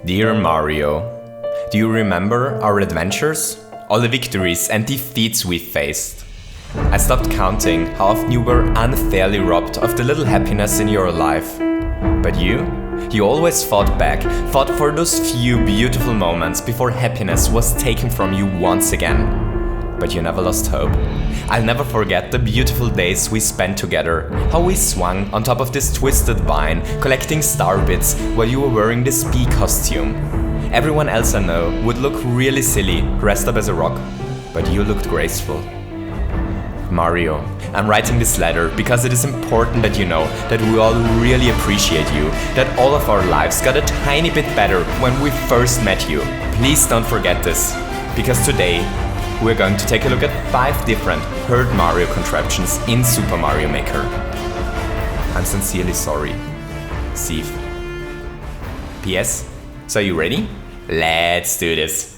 Dear Mario, do you remember our adventures? All the victories and defeats we faced. I stopped counting how often you were unfairly robbed of the little happiness in your life. But you always fought back, fought for those few beautiful moments before happiness was taken from you once again. But you never lost hope. I'll never forget the beautiful days we spent together, how we swung on top of this twisted vine, collecting star bits while you were wearing this bee costume. Everyone else I know would look really silly, dressed up as a rock, but you looked graceful. Mario, I'm writing this letter because it is important that you know that we all really appreciate you, that all of our lives got a tiny bit better when we first met you. Please don't forget this, because today we're going to take a look at 5 different Hurt Mario contraptions in Super Mario Maker. I'm sincerely sorry. Ceave. PS, so are you ready? Let's do this!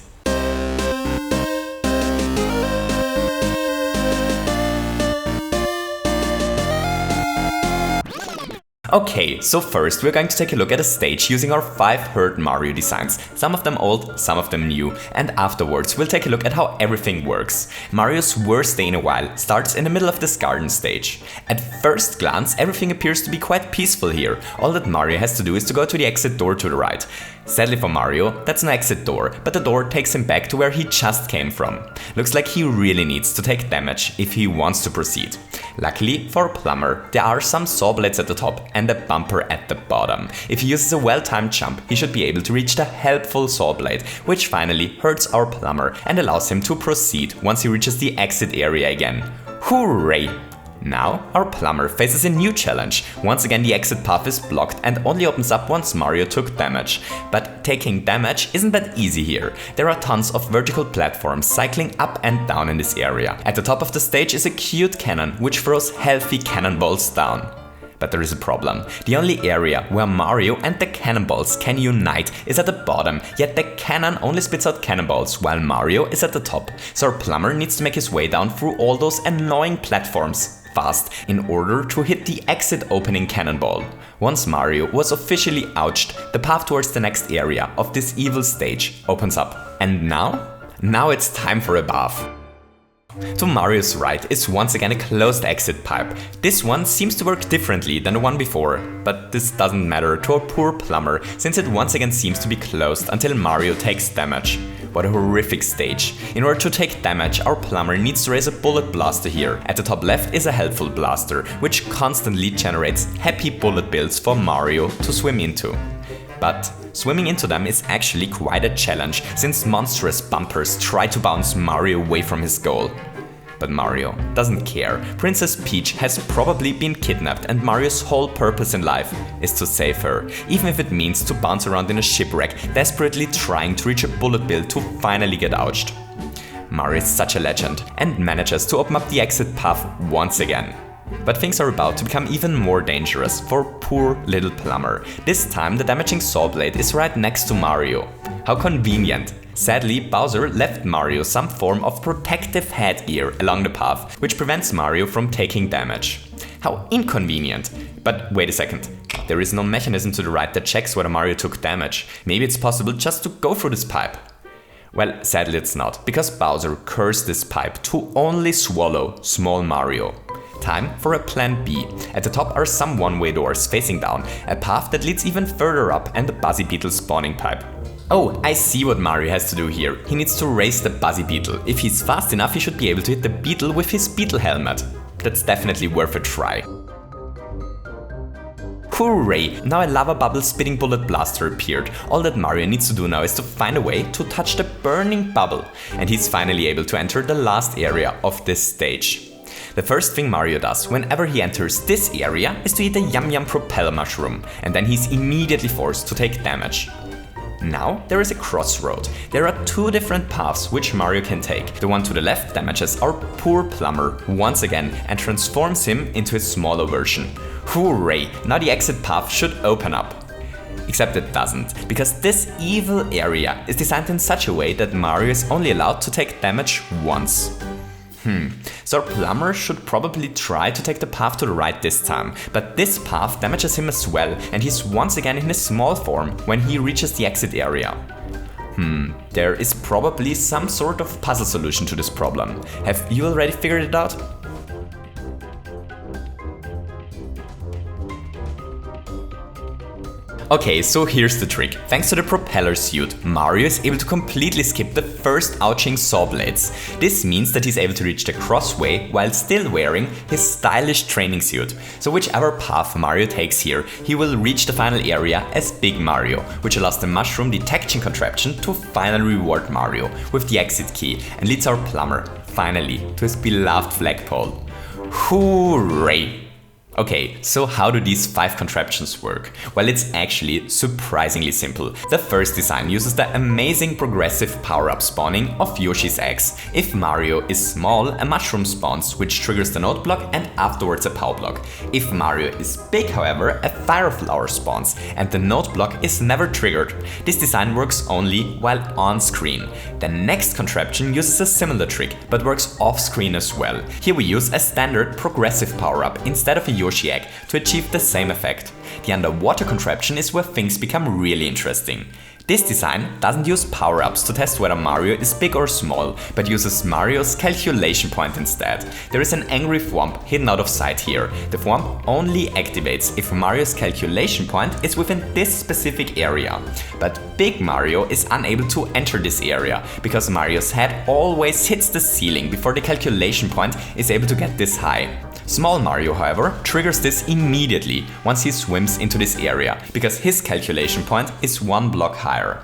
Okay, so first we're going to take a look at a stage using our 5 Hurt Mario designs, some of them old, some of them new, and afterwards we'll take a look at how everything works. Mario's worst day in a while starts in the middle of this garden stage. At first glance, everything appears to be quite peaceful here. All that Mario has to do is to go to the exit door to the right. Sadly for Mario, that's no exit door, but the door takes him back to where he just came from. Looks like he really needs to take damage if he wants to proceed. Luckily for Plumber, there are some saw blades at the top and a bumper at the bottom. If he uses a well-timed jump, he should be able to reach the helpful saw blade, which finally hurts our Plumber and allows him to proceed once he reaches the exit area again. Hooray! Now, our Plumber faces a new challenge. Once again the exit path is blocked and only opens up once Mario took damage. But taking damage isn't that easy here. There are tons of vertical platforms cycling up and down in this area. At the top of the stage is a cute cannon which throws healthy cannonballs down. But there is a problem. The only area where Mario and the cannonballs can unite is at the bottom, yet the cannon only spits out cannonballs while Mario is at the top. So our Plumber needs to make his way down through all those annoying platforms fast in order to hit the exit opening cannonball. Once Mario was officially ouched, the path towards the next area of this evil stage opens up. And now it's time for a bath. To Mario's right is once again a closed exit pipe. This one seems to work differently than the one before, but this doesn't matter to our poor Plumber since it once again seems to be closed until Mario takes damage. What a horrific stage. In order to take damage, our Plumber needs to raise a bullet blaster here. At the top left is a helpful blaster, which constantly generates happy bullet bills for Mario to swim into. But swimming into them is actually quite a challenge, since monstrous bumpers try to bounce Mario away from his goal. But Mario doesn't care. Princess Peach has probably been kidnapped and Mario's whole purpose in life is to save her, even if it means to bounce around in a shipwreck, desperately trying to reach a bullet bill to finally get ouched. Mario is such a legend and manages to open up the exit path once again. But things are about to become even more dangerous for poor little Plumber. This time the damaging saw blade is right next to Mario. How convenient! Sadly, Bowser left Mario some form of protective headgear along the path, which prevents Mario from taking damage. How inconvenient! But wait a second, there is no mechanism to the right that checks whether Mario took damage. Maybe it's possible just to go through this pipe. Well, sadly it's not, because Bowser cursed this pipe to only swallow small Mario. Time for a plan B. At the top are some one-way doors facing down, a path that leads even further up and the Buzzy Beetle spawning pipe. Oh, I see what Mario has to do here. He needs to race the Buzzy Beetle. If he's fast enough, he should be able to hit the beetle with his beetle helmet. That's definitely worth a try. Hooray! Now a lava bubble spitting bullet blaster appeared. All that Mario needs to do now is to find a way to touch the burning bubble. And he's finally able to enter the last area of this stage. The first thing Mario does whenever he enters this area is to eat a Yum Yum Propeller Mushroom, and then he's immediately forced to take damage. Now there is a crossroad. There are 2 different paths which Mario can take. The one to the left damages our poor Plumber once again and transforms him into a smaller version. Hooray! Now the exit path should open up. Except it doesn't, because this evil area is designed in such a way that Mario is only allowed to take damage once. So our plumber should probably try to take the path to the right this time, but this path damages him as well, and he's once again in his small form when he reaches the exit area. There is probably some sort of puzzle solution to this problem. Have you already figured it out? Okay, so here's the trick. Thanks to the propeller suit, Mario is able to completely skip the first ouching saw blades. This means that he's able to reach the crossway while still wearing his stylish training suit. So whichever path Mario takes here, he will reach the final area as Big Mario, which allows the mushroom detection contraption to finally reward Mario with the exit key and leads our plumber, finally, to his beloved flagpole. Hooray! Okay, so how do these 5 contraptions work? Well, it's actually surprisingly simple. The first design uses the amazing progressive power-up spawning of Yoshi's Eggs. If Mario is small, a mushroom spawns, which triggers the note block and afterwards a power block. If Mario is big, however, a fire flower spawns and the note block is never triggered. This design works only while on screen. The next contraption uses a similar trick, but works off screen as well. Here we use a standard progressive power-up instead of a Yoshi Egg to achieve the same effect. The underwater contraption is where things become really interesting. This design doesn't use power-ups to test whether Mario is big or small, but uses Mario's calculation point instead. There is an angry thwomp hidden out of sight here. The thwomp only activates if Mario's calculation point is within this specific area. But Big Mario is unable to enter this area, because Mario's head always hits the ceiling before the calculation point is able to get this high. Small Mario, however, triggers this immediately once he swims into this area, because his calculation point is 1 block higher.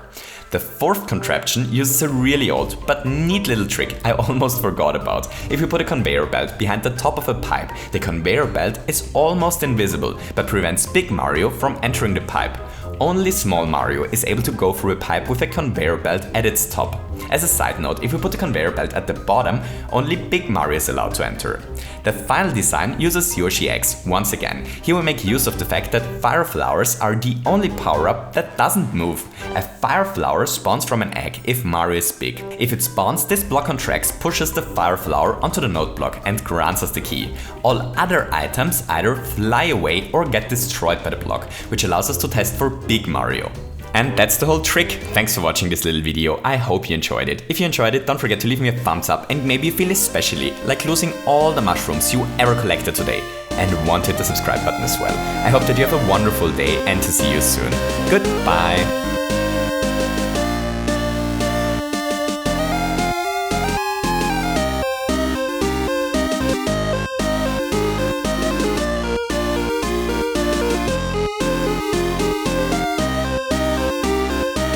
The fourth contraption uses a really old but neat little trick I almost forgot about. If you put a conveyor belt behind the top of a pipe, the conveyor belt is almost invisible but prevents Big Mario from entering the pipe. Only Small Mario is able to go through a pipe with a conveyor belt at its top. As a side note, if you put the conveyor belt at the bottom, only Big Mario is allowed to enter. The final design uses Yoshi Eggs once again. Here we make use of the fact that fire flowers are the only power-up that doesn't move. A fire flower spawns from an egg if Mario is big. If it spawns, this block on tracks pushes the fire flower onto the note block and grants us the key. All other items either fly away or get destroyed by the block, which allows us to test for Big Mario. And that's the whole trick. Thanks for watching this little video, I hope you enjoyed it. If you enjoyed it, don't forget to leave me a thumbs up, and maybe you feel especially like losing all the mushrooms you ever collected today and want to hit the subscribe button as well. I hope that you have a wonderful day and to see you soon. Goodbye!